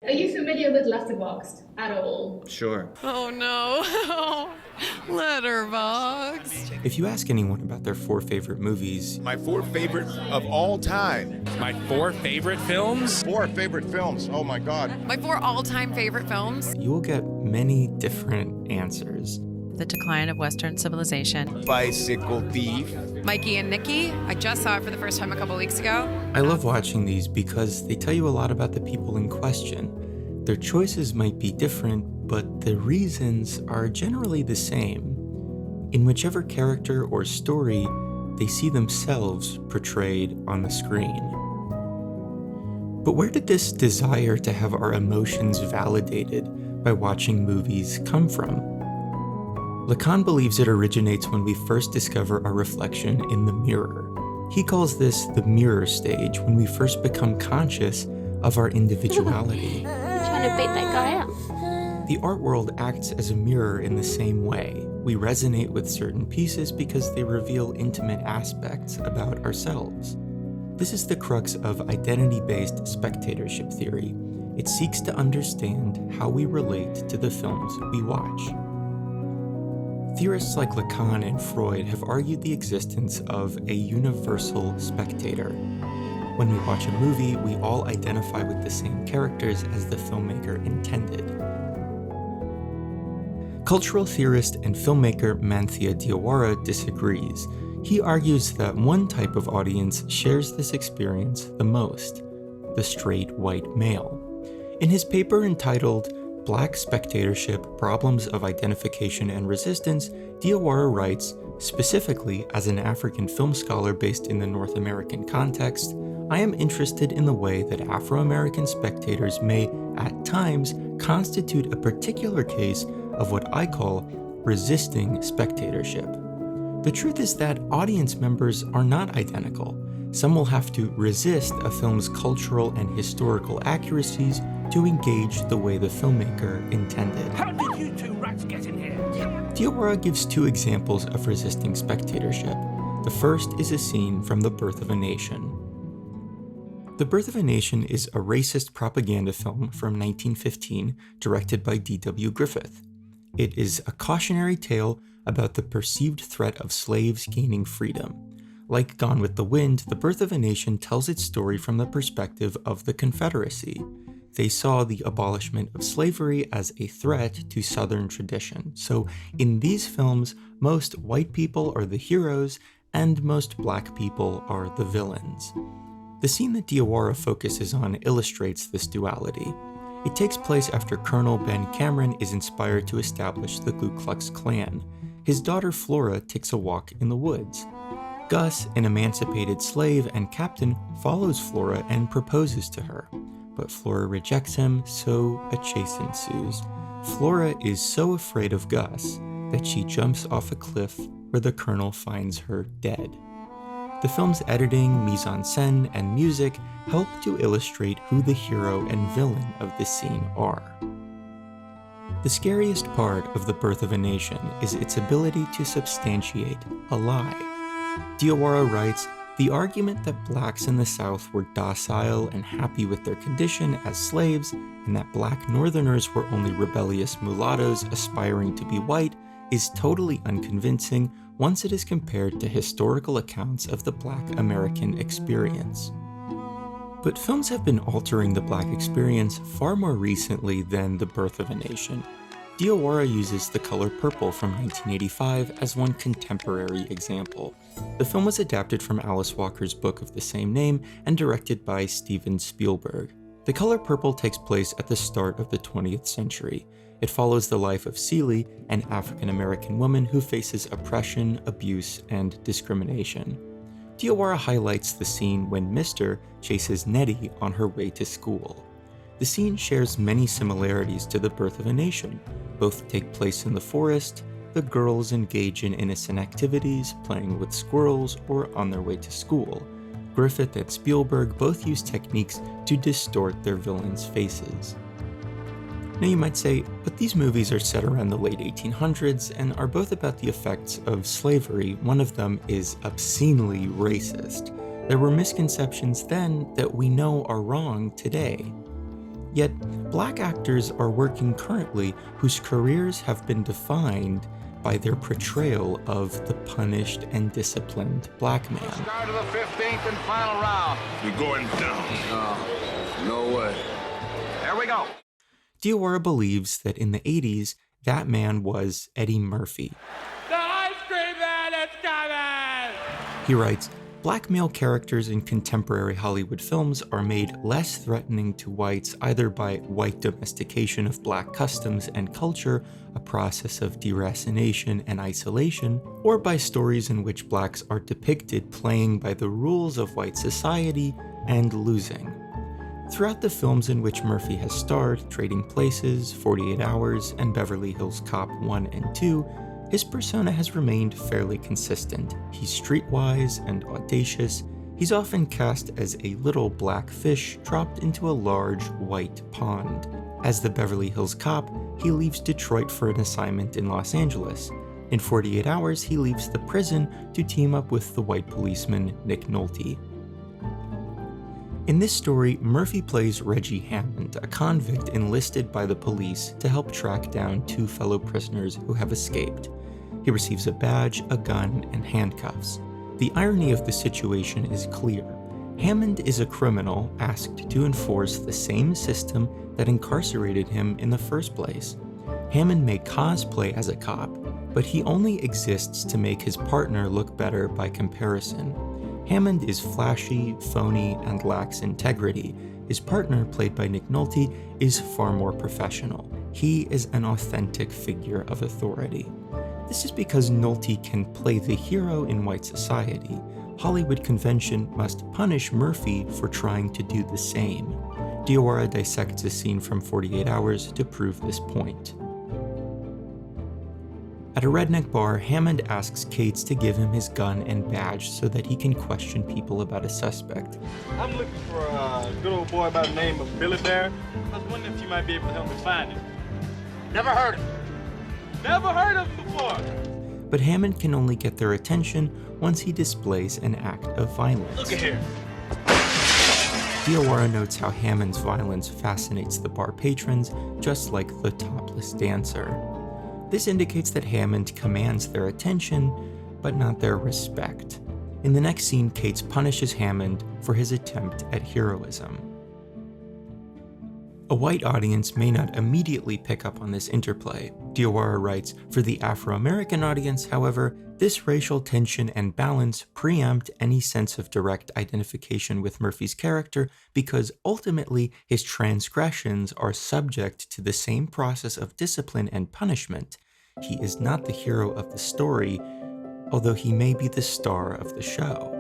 Are you familiar with Letterboxd at all? Sure. Oh no. Letterbox. If you ask anyone about their 4 favorite movies, My 4 favorite of all time. My 4 favorite films? 4 favorite films. Oh my God. My 4 all-time favorite films. you will get many different answers. The Decline of Western Civilization. Bicycle Thief. Mikey and Nikki. I just saw it for the first time a couple weeks ago. I love watching these because they tell you a lot about the people in question. Their choices might be different, but the reasons are generally the same. In whichever character or story, they see themselves portrayed on the screen. But where did this desire to have our emotions validated by watching movies come from? Lacan believes it originates when we first discover our reflection in the mirror. He calls this the mirror stage, when we first become conscious of our individuality. Trying to bait that guy out. The art world acts as a mirror in the same way. We resonate with certain pieces because they reveal intimate aspects about ourselves. This is the crux of identity-based spectatorship theory. It seeks to understand how we relate to the films we watch. Theorists like Lacan and Freud have argued the existence of a universal spectator. When we watch a movie, we all identify with the same characters as the filmmaker intended. Cultural theorist and filmmaker Manthia Diawara disagrees. He argues that one type of audience shares this experience the most: the straight white male. In his paper entitled Black Spectatorship, Problems of Identification and Resistance, Diawara writes, specifically as an African film scholar based in the North American context, I am interested in the way that Afro-American spectators may, at times, constitute a particular case of what I call resisting spectatorship. The truth is that audience members are not identical. Some will have to resist a film's cultural and historical accuracies to engage the way the filmmaker intended. How did you 2 rats get in here? Diawara gives 2 examples of resisting spectatorship. The first is a scene from The Birth of a Nation. The Birth of a Nation is a racist propaganda film from 1915 directed by D.W. Griffith. It is a cautionary tale about the perceived threat of slaves gaining freedom. Like Gone with the Wind, The Birth of a Nation tells its story from the perspective of the Confederacy. They saw the abolishment of slavery as a threat to Southern tradition. So in these films, most white people are the heroes and most black people are the villains. The scene that Diawara focuses on illustrates this duality. It takes place after Colonel Ben Cameron is inspired to establish the Ku Klux Klan. His daughter Flora takes a walk in the woods. Gus, an emancipated slave and captain, follows Flora and proposes to her. But Flora rejects him, so a chase ensues. Flora is so afraid of Gus that she jumps off a cliff where the colonel finds her dead. The film's editing, mise-en-scène, and music help to illustrate who the hero and villain of this scene are. The scariest part of The Birth of a Nation is its ability to substantiate a lie. Diawara writes, the argument that blacks in the South were docile and happy with their condition as slaves, and that black Northerners were only rebellious mulattoes aspiring to be white, is totally unconvincing once it is compared to historical accounts of the Black American experience. But films have been altering the Black experience far more recently than The Birth of a Nation. Diawara uses The Color Purple from 1985 as one contemporary example. The film was adapted from Alice Walker's book of the same name and directed by Steven Spielberg. The Color Purple takes place at the start of the 20th century. It follows the life of Celie, an African-American woman who faces oppression, abuse, and discrimination. Diawara highlights the scene when Mr. chases Nettie on her way to school. The scene shares many similarities to The Birth of a Nation. Both take place in the forest, the girls engage in innocent activities, playing with squirrels or on their way to school. Griffith and Spielberg both use techniques to distort their villains' faces. Now you might say, but these movies are set around the late 1800s and are both about the effects of slavery. One of them is obscenely racist. There were misconceptions then that we know are wrong today. Yet, black actors are working currently whose careers have been defined by their portrayal of the punished and disciplined black man. Start of the 15th and final round. We're going down. No way. There we go. Diawara believes that in the 80s, that man was Eddie Murphy. The ice cream man is coming! He writes, black male characters in contemporary Hollywood films are made less threatening to whites either by white domestication of black customs and culture, a process of deracination and isolation, or by stories in which blacks are depicted playing by the rules of white society and losing. Throughout the films in which Murphy has starred, Trading Places, 48 Hours, and Beverly Hills Cop 1 and 2, his persona has remained fairly consistent. He's streetwise and audacious. He's often cast as a little black fish dropped into a large white pond. As the Beverly Hills Cop, he leaves Detroit for an assignment in Los Angeles. In 48 Hours, he leaves the prison to team up with the white policeman Nick Nolte. In this story, Murphy plays Reggie Hammond, a convict enlisted by the police to help track down two fellow prisoners who have escaped. He receives a badge, a gun, and handcuffs. The irony of the situation is clear. Hammond is a criminal asked to enforce the same system that incarcerated him in the first place. Hammond may cosplay as a cop, but he only exists to make his partner look better by comparison. Hammond is flashy, phony, and lacks integrity. His partner, played by Nick Nolte, is far more professional. He is an authentic figure of authority. This is because Nolte can play the hero in white society. Hollywood convention must punish Murphy for trying to do the same. Diawara dissects a scene from 48 Hours to prove this point. At a redneck bar, Hammond asks Cates to give him his gun and badge so that he can question people about a suspect. I'm looking for a good old boy by the name of Billy Bear. I was wondering if you might be able to help me find him. Never heard of it. Never heard of him before. But Hammond can only get their attention once he displays an act of violence. Look at here. Diawara notes how Hammond's violence fascinates the bar patrons, just like the topless dancer. This indicates that Hammond commands their attention, but not their respect. In the next scene, Cates punishes Hammond for his attempt at heroism. A white audience may not immediately pick up on this interplay. Diawara writes, for the Afro-American audience, however, this racial tension and balance preempt any sense of direct identification with Murphy's character because ultimately his transgressions are subject to the same process of discipline and punishment. He is not the hero of the story, although he may be the star of the show.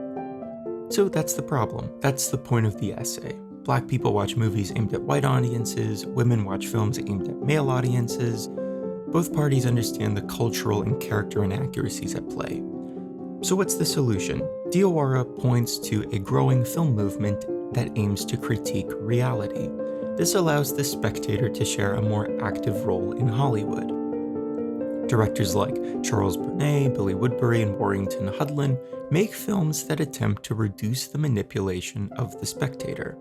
So that's the problem. That's the point of the essay. Black people watch movies aimed at white audiences, women watch films aimed at male audiences. Both parties understand the cultural and character inaccuracies at play. So what's the solution? Diawara points to a growing film movement that aims to critique reality. This allows the spectator to share a more active role in Hollywood. Directors like Charles Burnett, Billy Woodbury, and Warrington Hudlin make films that attempt to reduce the manipulation of the spectator.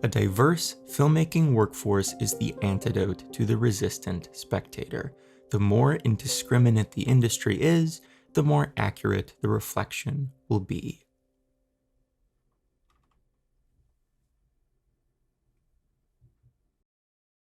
A diverse filmmaking workforce is the antidote to the resistant spectator. The more indiscriminate the industry is, the more accurate the reflection will be.